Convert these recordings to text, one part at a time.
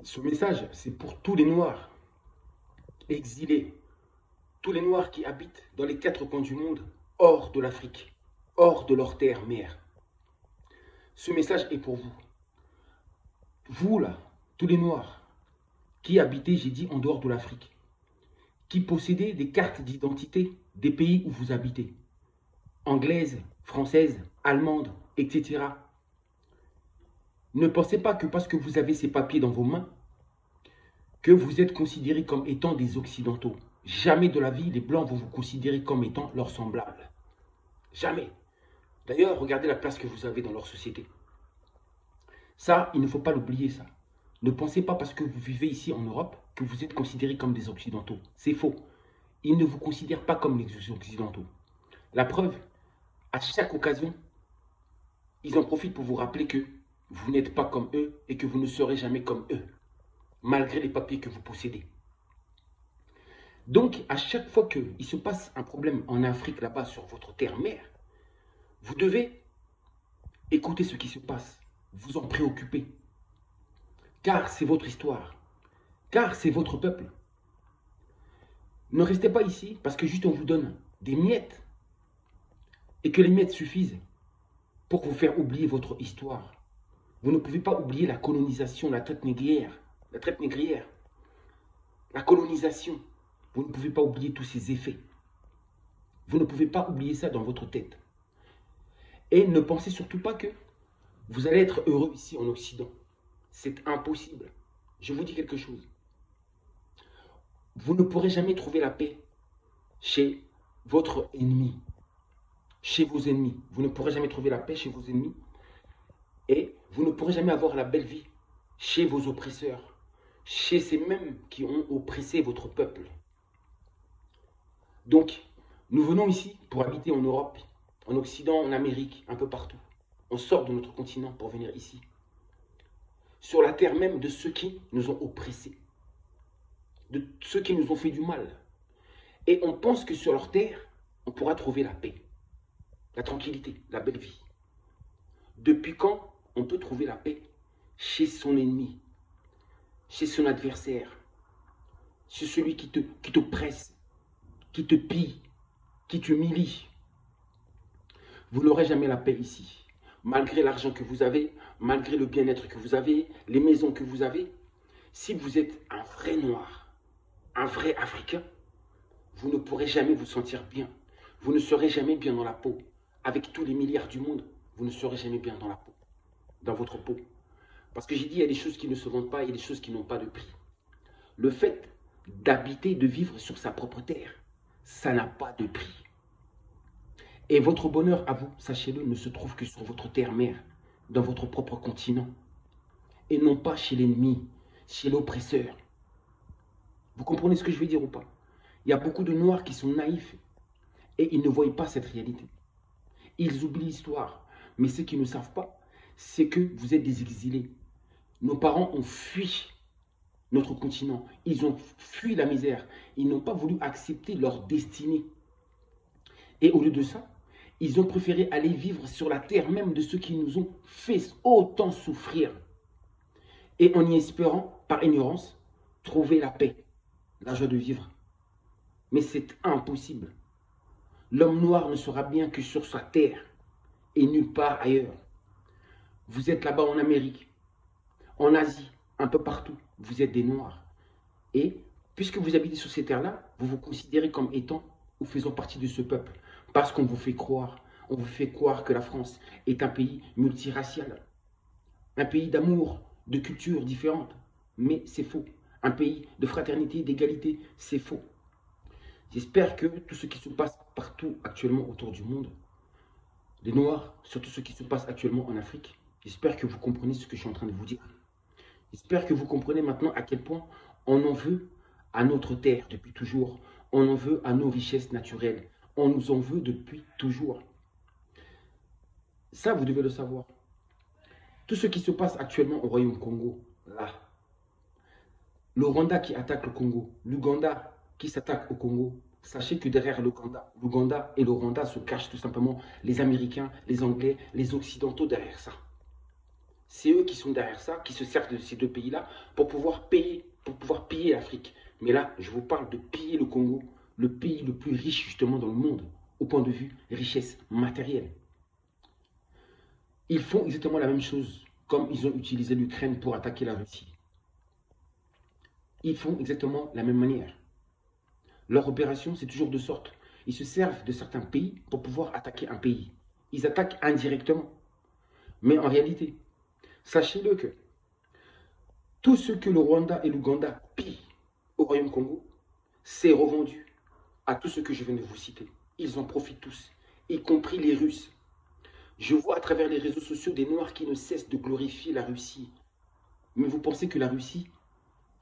Ce message, c'est pour tous les Noirs exilés, tous les Noirs qui habitent dans les quatre coins du monde, hors de l'Afrique, hors de leur terre-mère. Ce message est pour vous. Vous, là, tous les Noirs qui habitez, j'ai dit, en dehors de l'Afrique, qui possédez des cartes d'identité des pays où vous habitez, anglaises, françaises, allemandes, etc. Ne pensez pas que parce que vous avez ces papiers dans vos mains, que vous êtes considérés comme étant des Occidentaux. Jamais de la vie, les Blancs vont vous considérer comme étant leurs semblables. Jamais. D'ailleurs, regardez la place que vous avez dans leur société. Ça, il ne faut pas l'oublier, ça. Ne pensez pas parce que vous vivez ici en Europe que vous êtes considérés comme des Occidentaux. C'est faux. Ils ne vous considèrent pas comme les Occidentaux. La preuve, à chaque occasion, ils en profitent pour vous rappeler que vous n'êtes pas comme eux et que vous ne serez jamais comme eux, malgré les papiers que vous possédez. Donc, à chaque fois qu'il se passe un problème en Afrique, là-bas, sur votre terre-mère, vous devez écouter ce qui se passe, vous en préoccuper, car c'est votre histoire, car c'est votre peuple. Ne restez pas ici parce que juste on vous donne des miettes et que les miettes suffisent pour vous faire oublier votre histoire. Vous ne pouvez pas oublier la colonisation, la traite négrière, la colonisation. Vous ne pouvez pas oublier tous ces effets. Vous ne pouvez pas oublier ça dans votre tête. Et ne pensez surtout pas que vous allez être heureux ici en Occident. C'est impossible. Je vous dis quelque chose. Vous ne pourrez jamais trouver la paix chez votre ennemi, chez vos ennemis. Vous ne pourrez jamais trouver la paix chez vos ennemis. Et vous ne pourrez jamais avoir la belle vie chez vos oppresseurs, chez ces mêmes qui ont oppressé votre peuple. Donc, nous venons ici pour habiter en Europe, en Occident, en Amérique, un peu partout. On sort de notre continent pour venir ici, sur la terre même de ceux qui nous ont oppressés, de ceux qui nous ont fait du mal. Et on pense que sur leur terre, on pourra trouver la paix, la tranquillité, la belle vie. Depuis quand on peut trouver la paix chez son ennemi, chez son adversaire, chez celui qui te presse, qui te pille, qui t'humilie? Vous n'aurez jamais la paix ici. Malgré l'argent que vous avez, malgré le bien-être que vous avez, les maisons que vous avez, si vous êtes un vrai noir, un vrai africain, vous ne pourrez jamais vous sentir bien. Vous ne serez jamais bien dans la peau. Avec tous les milliards du monde, vous ne serez jamais bien dans la peau, dans votre peau. Parce que j'ai dit, il y a des choses qui ne se vendent pas, il y a des choses qui n'ont pas de prix. Le fait d'habiter, de vivre sur sa propre terre, ça n'a pas de prix. Et votre bonheur, à vous, sachez-le, ne se trouve que sur votre terre-mère, dans votre propre continent. Et non pas chez l'ennemi, chez l'oppresseur. Vous comprenez ce que je veux dire ou pas? Il y a beaucoup de Noirs qui sont naïfs et ils ne voient pas cette réalité. Ils oublient l'histoire. Mais ce qu'ils ne savent pas, c'est que vous êtes des exilés. Nos parents ont fui notre continent. Ils ont fui la misère. Ils n'ont pas voulu accepter leur destinée. Et au lieu de ça, ils ont préféré aller vivre sur la terre même de ceux qui nous ont fait autant souffrir. Et en y espérant, par ignorance, trouver la paix, la joie de vivre. Mais c'est impossible. L'homme noir ne sera bien que sur sa terre et nulle part ailleurs. Vous êtes là-bas en Amérique, en Asie, un peu partout. Vous êtes des noirs. Et puisque vous habitez sur ces terres-là, vous vous considérez comme étant ou faisant partie de ce peuple. Parce qu'on vous fait croire. On vous fait croire que la France est un pays multiracial. Un pays d'amour, de cultures différentes. Mais c'est faux. Un pays de fraternité, d'égalité, c'est faux. J'espère que tout ce qui se passe partout actuellement autour du monde, les Noirs, surtout ce qui se passe actuellement en Afrique, j'espère que vous comprenez ce que je suis en train de vous dire. J'espère que vous comprenez maintenant à quel point on en veut à notre terre depuis toujours. On en veut à nos richesses naturelles. On nous en veut depuis toujours. Ça, vous devez le savoir. Tout ce qui se passe actuellement au Royaume Congo, là, le Rwanda qui attaque le Congo, l'Ouganda qui s'attaque au Congo, sachez que derrière l'Ouganda et le Rwanda se cachent tout simplement les Américains, les Anglais, les Occidentaux derrière ça. C'est eux qui sont derrière ça, qui se servent de ces deux pays-là pour pouvoir piller l'Afrique. Mais là, je vous parle de piller le Congo, le pays le plus riche justement dans le monde, au point de vue richesse matérielle. Ils font exactement la même chose, comme ils ont utilisé l'Ukraine pour attaquer la Russie. Ils font exactement la même manière. Leur opération, c'est toujours de sorte. Ils se servent de certains pays pour pouvoir attaquer un pays. Ils attaquent indirectement. Mais en réalité, sachez-le que tout ce que le Rwanda et l'Ouganda pillent au Royaume Congo, c'est revendu à tout ce que je viens de vous citer. Ils en profitent tous, y compris les Russes. Je vois à travers les réseaux sociaux des Noirs qui ne cessent de glorifier la Russie. Mais vous pensez que la Russie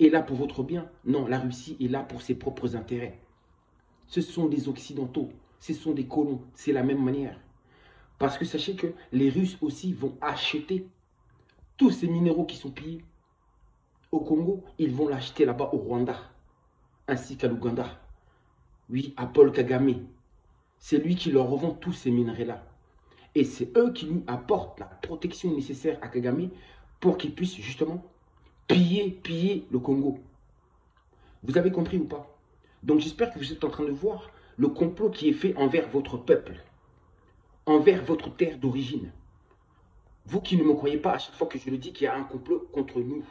est là pour votre bien? Non, la Russie est là pour ses propres intérêts. Ce sont des Occidentaux, ce sont des colons, c'est la même manière. Parce que sachez que les Russes aussi vont acheter tous ces minéraux qui sont pillés au Congo, ils vont l'acheter là-bas au Rwanda, ainsi qu'à l'Ouganda. Oui, à Paul Kagame. C'est lui qui leur revend tous ces minerais-là. Et c'est eux qui lui apportent la protection nécessaire à Kagame pour qu'il puisse justement piller le Congo. Vous avez compris ou pas? Donc j'espère que vous êtes en train de voir le complot qui est fait envers votre peuple, envers votre terre d'origine. Vous qui ne me croyez pas à chaque fois que je le dis qu'il y a un complot contre nous,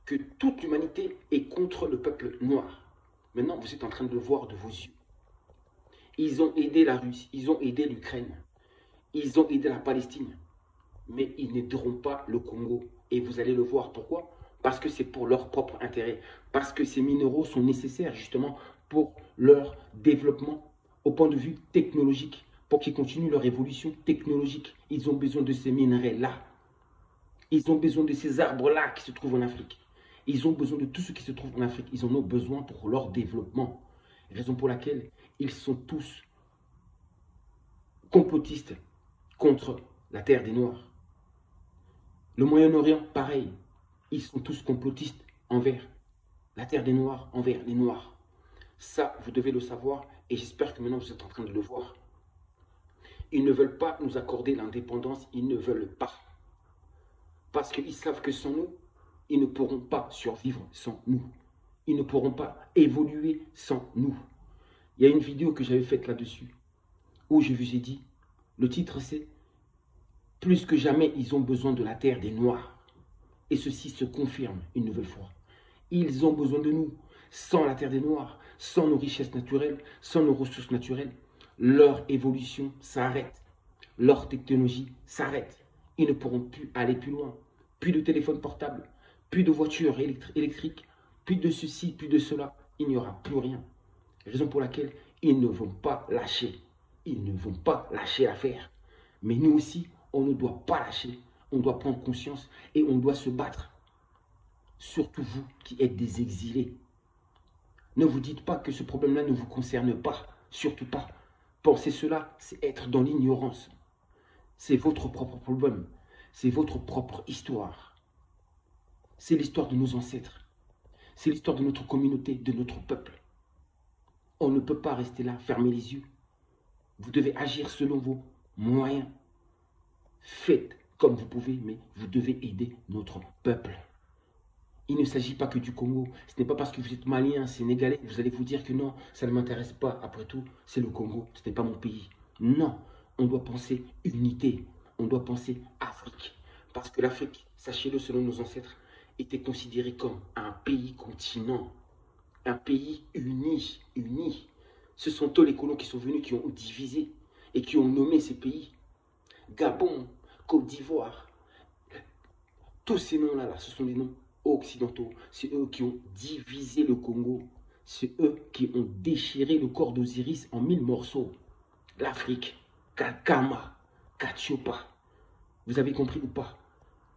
que toute l'humanité est contre le peuple noir. Maintenant, vous êtes en train de le voir de vos yeux. Ils ont aidé la Russie, ils ont aidé l'Ukraine, ils ont aidé la Palestine, mais ils n'aideront pas le Congo. Et vous allez le voir. Pourquoi? Parce que c'est pour leur propre intérêt, parce que ces minéraux sont nécessaires justement pour leur développement au point de vue technologique, pour qu'ils continuent leur évolution technologique. Ils ont besoin de ces minerais-là. Ils ont besoin de ces arbres-là qui se trouvent en Afrique. Ils ont besoin de tout ce qui se trouve en Afrique. Ils en ont besoin pour leur développement. Raison pour laquelle ils sont tous complotistes contre la terre des Noirs. Le Moyen-Orient, pareil. Ils sont tous complotistes envers la terre des Noirs, envers les Noirs. Ça, vous devez le savoir et j'espère que maintenant vous êtes en train de le voir. Ils ne veulent pas nous accorder l'indépendance, ils ne veulent pas. Parce qu'ils savent que sans nous, ils ne pourront pas survivre sans nous. Ils ne pourront pas évoluer sans nous. Il y a une vidéo que j'avais faite là-dessus, où je vous ai dit, le titre c'est « Plus que jamais, ils ont besoin de la terre des Noirs ». Et ceci se confirme une nouvelle fois. Ils ont besoin de nous. Sans la terre des Noirs, sans nos richesses naturelles, sans nos ressources naturelles, leur évolution s'arrête. Leur technologie s'arrête. Ils ne pourront plus aller plus loin. Plus de téléphone portable, plus de voitures électriques, plus de ceci, plus de cela. Il n'y aura plus rien. Raison pour laquelle ils ne vont pas lâcher. Ils ne vont pas lâcher l'affaire. Mais nous aussi, on ne doit pas lâcher. On doit prendre conscience et on doit se battre. Surtout vous qui êtes des exilés. Ne vous dites pas que ce problème-là ne vous concerne pas. Surtout pas. Penser cela, c'est être dans l'ignorance. C'est votre propre problème. C'est votre propre histoire. C'est l'histoire de nos ancêtres. C'est l'histoire de notre communauté, de notre peuple. On ne peut pas rester là, fermer les yeux. Vous devez agir selon vos moyens. Faites comme vous pouvez, mais vous devez aider notre peuple. Il ne s'agit pas que du Congo. Ce n'est pas parce que vous êtes malien, sénégalais, que vous allez vous dire que non, ça ne m'intéresse pas. Après tout, c'est le Congo, ce n'est pas mon pays. Non, on doit penser unité. On doit penser Afrique. Parce que l'Afrique, sachez-le, selon nos ancêtres, était considérée comme un pays-continent. Un pays uni. Ce sont eux les colons qui sont venus, qui ont divisé et qui ont nommé ces pays. Gabon, Côte d'Ivoire. Tous ces noms-là, ce sont des noms occidentaux. C'est eux qui ont divisé le Congo. C'est eux qui ont déchiré le corps d'Osiris en 1000 morceaux. L'Afrique, Kakama, Kachiopa. Vous avez compris ou pas?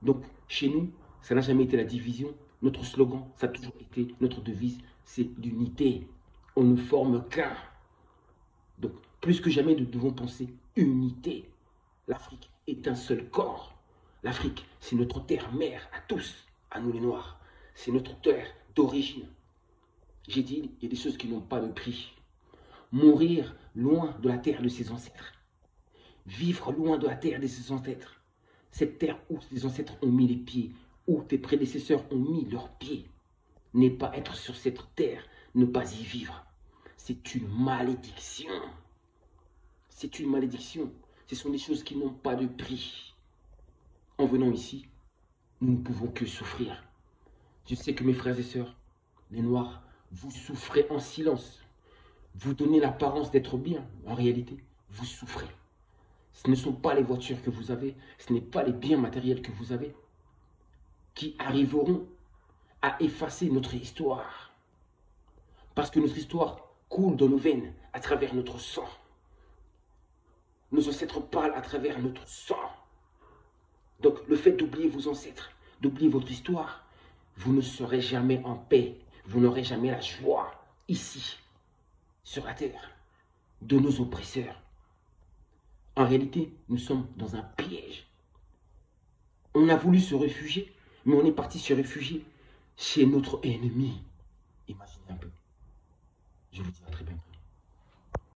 Donc, chez nous, ça n'a jamais été la division. Notre slogan, ça a toujours été, notre devise, c'est l'unité. On ne forme qu'un. Donc, plus que jamais, nous devons penser unité. L'Afrique est un seul corps. L'Afrique, c'est notre terre-mère à tous, à nous les Noirs. C'est notre terre d'origine. J'ai dit, il y a des choses qui n'ont pas de prix. Mourir loin de la terre de ses ancêtres. Vivre loin de la terre de ses ancêtres. Cette terre où tes ancêtres ont mis les pieds, où tes prédécesseurs ont mis leurs pieds. Ne pas être sur cette terre, ne pas y vivre. C'est une malédiction. C'est une malédiction. Ce sont des choses qui n'ont pas de prix. En venant ici, nous ne pouvons que souffrir. Je sais que mes frères et sœurs, les Noirs, vous souffrez en silence. Vous donnez l'apparence d'être bien. En réalité, vous souffrez. Ce ne sont pas les voitures que vous avez, ce n'est pas les biens matériels que vous avez qui arriveront à effacer notre histoire. Parce que notre histoire coule dans nos veines à travers notre sang. Nos ancêtres parlent à travers notre sang. Donc le fait d'oublier vos ancêtres, d'oublier votre histoire, vous ne serez jamais en paix. Vous n'aurez jamais la joie ici, sur la terre, de nos oppresseurs. En réalité, nous sommes dans un piège. On a voulu se réfugier, mais on est parti se réfugier chez notre ennemi. Imaginez un peu. Je vous dis à très bientôt.